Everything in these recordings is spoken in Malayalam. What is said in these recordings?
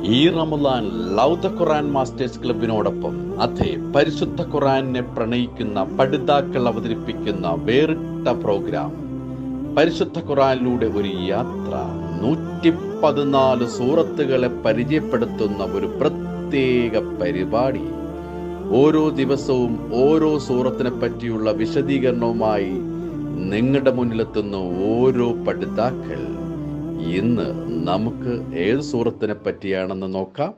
ഈ Ramadan love the Quran masters ക്ലബിനോടൊപ്പം അതെ പരിശുദ്ധ ഖുർആനെ പ്രണയിക്കുന്ന പഠിതാക്കൾ അവതരിപ്പിക്കുന്ന വേറിട്ട പ്രോഗ്രാം പരിശുദ്ധ ഖുർആനിലൂടെ ഒരു യാത്ര. 114 സൂറത്തുകളെ പരിചയപ്പെടുത്തുന്ന ഒരു പ്രത്യേക പരിപാടി. ഓരോ ദിവസവും ഓരോ സൂറത്തിനെ പറ്റിയുള്ള വിശദീകരണവുമായി നിങ്ങളുടെ മുന്നിലെത്തുന്ന ഓരോ പഠിതാക്കൾ. ഇന്ന് നമുക്ക് ഏത് സൂറത്തിനെ പറ്റിയാണെന്ന് നോക്കാം.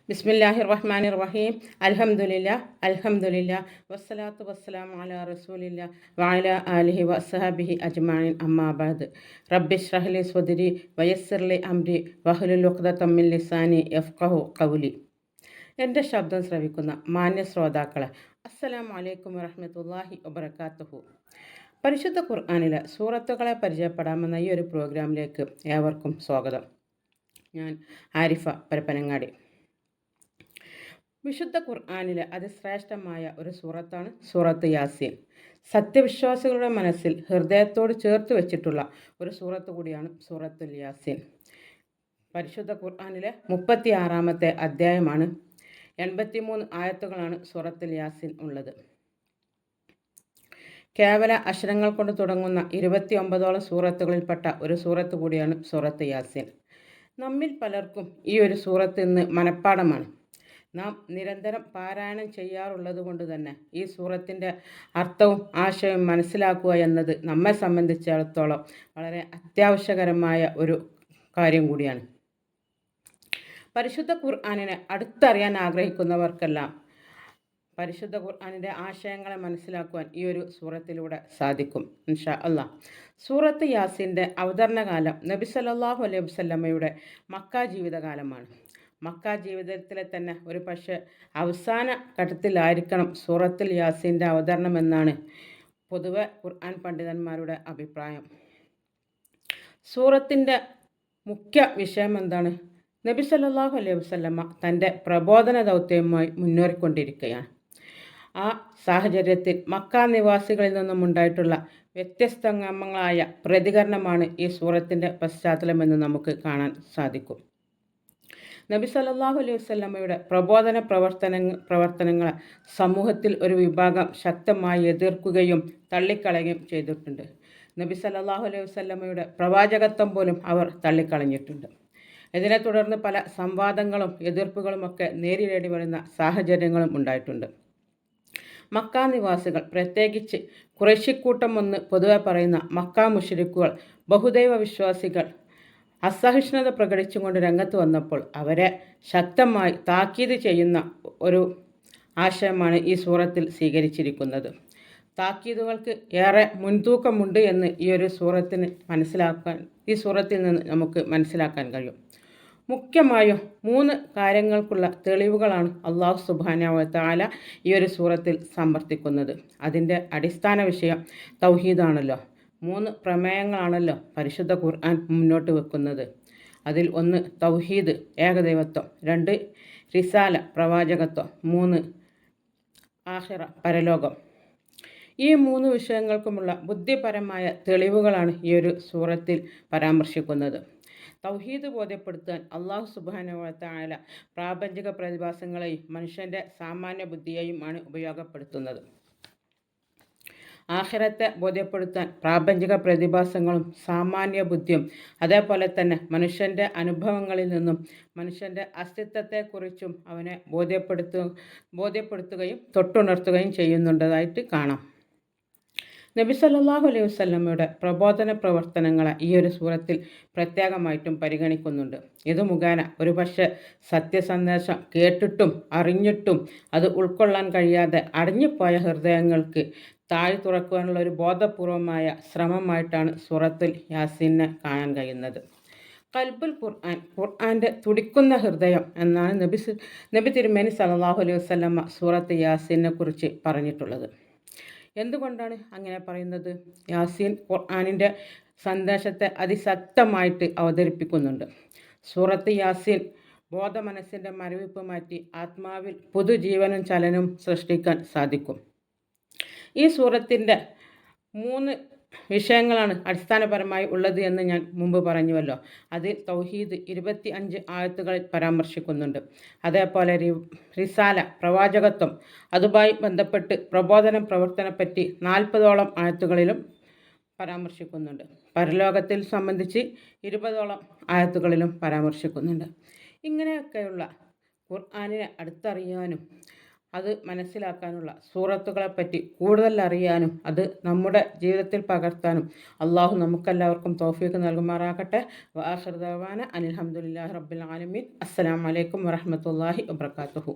ബിസ്മില്ലാഹിർ റഹ്മാനിർ റഹീം. അൽഹംദുലില്ലാ വസ്സലാത്തു വസ്സലാമു അലാ റസൂലില്ലാ വഅലാ ആലിഹി വസ്സഹാബിഹി അജ്മഈൻ. അമ്മാ ബഅദ്. റബ്ബി ഇശ്റഹ് ലി സ്വദ്രി വയസ്സിർ ലി അംരി വഹ്ലുൽ ഉഖ്ദതം മിൻ ലിസാനി യഫ്ഖഹു ഖൗലി. എൻ്റെ ശബ്ദം ശ്രവിക്കുന്ന മാന്യ ശ്രോതാക്കളെ, അസ്സലാമു അലൈക്കും വറഹ്മത്തുള്ളാഹി വബറകാതുഹു. പരിശുദ്ധ ഖുർആനിലെ സൂറത്തുകളെ പരിചയപ്പെടാമെന്ന ഈ ഒരു പ്രോഗ്രാമിലേക്ക് ഏവർക്കും സ്വാഗതം. ഞാൻ ആരിഫ പരപ്പനങ്ങാടി. വിശുദ്ധ ഖുർആനിലെ അതിശ്രേഷ്ഠമായ ഒരു സൂറത്താണ് സൂറത്ത് യാസീൻ. സത്യവിശ്വാസികളുടെ മനസ്സിൽ ഹൃദയത്തോട് ചേർത്ത് വെച്ചിട്ടുള്ള ഒരു സൂറത്ത് കൂടിയാണ് സൂറത്തുൽ യാസീൻ. പരിശുദ്ധ ഖുർആനിലെ 36-ാമത്തെ അധ്യായമാണ്. 83 ആയത്തുകളാണ് സൂറത്തുൽ യാസീൻ ഉള്ളത്. കേവല അക്ഷരങ്ങൾ കൊണ്ട് തുടങ്ങുന്ന 29ഓളം സൂറത്തുകളിൽപ്പെട്ട ഒരു സൂറത്ത് കൂടിയാണ് സൂറത്ത് യാസീൻ. നമ്മിൽ പലർക്കും ഈ ഒരു സൂറത്ത് ഇന്ന് മനഃപ്പാഠമാണ്. നാം നിരന്തരം പാരായണം ചെയ്യാറുള്ളത് കൊണ്ട് തന്നെ ഈ സൂറത്തിൻ്റെ അർത്ഥവും ആശയവും മനസ്സിലാക്കുക എന്നത് നമ്മെ സംബന്ധിച്ചിടത്തോളം വളരെ അത്യാവശ്യകരമായ ഒരു കാര്യം കൂടിയാണ്. പരിശുദ്ധ ഖുർആനിനെ അടുത്തറിയാൻ ആഗ്രഹിക്കുന്നവർക്കെല്ലാം പരിശുദ്ധ ഖുർആനിൻ്റെ ആശയങ്ങളെ മനസ്സിലാക്കുവാൻ ഈ ഒരു സൂറത്തിലൂടെ സാധിക്കും ഇൻഷാ അല്ലാഹ്. സൂറത്ത് യാസീൻ്റെ അവതരണകാലം നബി സല്ലല്ലാഹു അലൈഹി വസല്ലമയുടെ മക്ക ജീവിതകാലമാണ്. മക്ക ജീവിതത്തിലെ തന്നെ ഒരു പക്ഷേ അവസാന ഘട്ടത്തിലായിരിക്കണം സൂറത്തുൽ യാസീൻ്റെ അവതരണം എന്നാണ് പൊതുവെ ഖുർആൻ പണ്ഡിതന്മാരുടെ അഭിപ്രായം. സൂറത്തിൻ്റെ മുഖ്യ വിഷയം എന്താണ്? നബി സല്ലല്ലാഹു അലൈഹി വസല്ലമ തൻ്റെ പ്രബോധന ദൗത്യവുമായി മുന്നേറിക്കൊണ്ടിരിക്കുകയാണ്. ആ സാഹചര്യത്തിൽ മക്ക നിവാസികളിൽ നിന്നും ഉണ്ടായിട്ടുള്ള വ്യത്യസ്തങ്ങളായ പ്രതികരണമാണ് ഈ സൂറത്തിൻ്റെ പശ്ചാത്തലമെന്ന് നമുക്ക് കാണാൻ സാധിക്കും. നബി സല്ലല്ലാഹു അലൈഹി വസല്ലമയുടെ പ്രബോധന പ്രവർത്തനങ്ങളെ സമൂഹത്തിൽ ഒരു വിഭാഗം ശക്തമായി എതിർക്കുകയും തള്ളിക്കളയുകയും ചെയ്തിട്ടുണ്ട്. നബി സല്ലല്ലാഹു അലൈഹി വസല്ലമയുടെ പ്രവാചകത്വം പോലും അവർ തള്ളിക്കളഞ്ഞിട്ടുണ്ട്. ഇതിനെ തുടർന്ന് പല സംവാദങ്ങളും എതിർപ്പുകളുമൊക്കെ നേരിടേണ്ടി വരുന്ന സാഹചര്യങ്ങളും ഉണ്ടായിട്ടുണ്ട്. മക്ക നിവാസികൾ, പ്രത്യേകിച്ച് ഖുറൈശിക്കൂട്ടം എന്ന് പൊതുവെ പറയുന്ന മക്ക മുശ്രിക്കുകൾ, ബഹുദൈവ വിശ്വാസികൾ അസഹിഷ്ണുത പ്രകടിച്ചുകൊണ്ട് രംഗത്ത് വന്നപ്പോൾ അവരെ ശക്തമായി താക്കീത് ചെയ്യുന്ന ഒരു ആശയമാണ് ഈ സൂറത്തിൽ സ്വീകരിച്ചിരിക്കുന്നത്. താക്കീതുകൾക്ക് ഏറെ മുൻതൂക്കമുണ്ട് എന്ന് ഈ സൂറത്തിൽ നിന്ന് നമുക്ക് മനസ്സിലാക്കാൻ കഴിയും. മുഖ്യമായും 3 കാര്യങ്ങൾക്കുള്ള തെളിവുകളാണ് അല്ലാഹു സുബ്ഹാനഹു വ തആല ഈ ഒരു സൂറത്തിൽ സമർത്ഥിക്കുന്നത്. അതിൻ്റെ അടിസ്ഥാന വിഷയം തൗഹീദാണല്ലോ. 3 പ്രമേയങ്ങളാണല്ലോ പരിശുദ്ധ ഖുർആൻ മുന്നോട്ട് വെക്കുന്നത്. അതിൽ 1 തൗഹീദ്, ഏകദൈവത്വം; 2 റിസാല, പ്രവാചകത്വം; 3 ആഖിറ, പരലോകം. ഈ 3 വിഷയങ്ങൾക്കുമുള്ള ബുദ്ധിപരമായ തെളിവുകളാണ് ഈ ഒരു സൂറത്തിൽ പരാമർശിക്കുന്നത്. തൗഹീദ് ബോധ്യപ്പെടുത്താൻ അല്ലാഹു സുബ്ഹാനഹു വ തആല പ്രാപഞ്ചിക പ്രതിഭാസങ്ങളെയും മനുഷ്യൻ്റെ സാമാന്യ ബുദ്ധിയെയും ആണ് ഉപയോഗപ്പെടുത്തുന്നത്. ആഖിറത്തെ ബോധ്യപ്പെടുത്താൻ പ്രാപഞ്ചിക പ്രതിഭാസങ്ങളും സാമാന്യ ബുദ്ധിയും, അതേപോലെ തന്നെ മനുഷ്യൻ്റെ അനുഭവങ്ങളിൽ നിന്നും മനുഷ്യൻ്റെ അസ്തിത്വത്തെക്കുറിച്ചും അവനെ ബോധ്യപ്പെടുത്തുകയും തൊട്ടുണർത്തുകയും ചെയ്യുന്നുണ്ടതായിട്ട് കാണാം. നബി സല്ലല്ലാഹു അലൈഹി വസല്ലമയുടെ പ്രബോധന പ്രവർത്തനങ്ങളെ ഈ ഒരു സൂറത്തിൽ പ്രത്യേകമായിട്ടും പരിഗണിക്കുന്നുണ്ട്. ഇത് മുഖേന ഒരുപക്ഷെ സത്യസന്ദേശം കേട്ടിട്ടും അറിഞ്ഞിട്ടും അത് ഉൾക്കൊള്ളാൻ കഴിയാതെ അടഞ്ഞുപോയ ഹൃദയങ്ങൾക്ക് താഴ് തുറക്കുവാനുള്ള ഒരു ബോധപൂർവമായ ശ്രമമായിട്ടാണ് സൂറത്തുൽ യാസീനെ കാണാൻ കഴിയുന്നത്. ഖൽബുൽ ഖുർആൻ, ഖുർആൻ്റെ തുടിക്കുന്ന ഹൃദയം എന്നാണ് നബി തിരുമേനി സല്ലല്ലാഹു അലൈഹി വസല്ലമ സൂറത്ത് യാസീനെ കുറിച്ച് പറഞ്ഞിട്ടുള്ളത്. എന്തുകൊണ്ടാണ് അങ്ങനെ പറയുന്നത്? യാസീൻ ഖുർആനിൻ്റെ സന്ദേശത്തെ അതിശക്തമായിട്ട് അവതരിപ്പിക്കുന്നുണ്ട്. സൂറത്ത് യാസീൻ ബോധമനസ്സിൻ്റെ മരവിപ്പ് മാറ്റി ആത്മാവിൽ പുതുജീവനും ചലനവും സൃഷ്ടിക്കാൻ സാധിക്കും. ഈ സൂറത്തിൻ്റെ 3 വിഷയങ്ങളാണ് അടിസ്ഥാനപരമായി ഉള്ളത് എന്ന് ഞാൻ മുമ്പ് പറഞ്ഞുവല്ലോ. അതിൽ തൗഹീദ് 25 ആയത്തുകളിൽ പരാമർശിക്കുന്നുണ്ട്. അതേപോലെ റിസാല പ്രവാചകത്വം, അതുമായി ബന്ധപ്പെട്ട് പ്രവർത്തനത്തെപ്പറ്റി 40ഓളം ആയത്തുകളിലും പരാമർശിക്കുന്നുണ്ട്. പരലോകത്തിൽ സംബന്ധിച്ച് 20ഓളം ആയത്തുകളിലും പരാമർശിക്കുന്നുണ്ട്. ഇങ്ങനെയൊക്കെയുള്ള ഖുർആനിനെ അടുത്തറിയാനും അത് മനസ്സിലാക്കാനുള്ള സൂറത്തുകളെപ്പറ്റി കൂടുതൽ അറിയാനും അത് നമ്മുടെ ജീവിതത്തിൽ പകർത്താനും അള്ളാഹു നമുക്കെല്ലാവർക്കും തൗഫീഖ് നൽകുമാറാകട്ടെ. വആഖിറു ദഅവാന അനിൽ ഹംദുലില്ലാഹി റബ്ബിൽ ആലമീൻ. അസ്സലാമു അലൈക്കും വറഹ്മത്തുള്ളാഹി വബറകാതുഹു.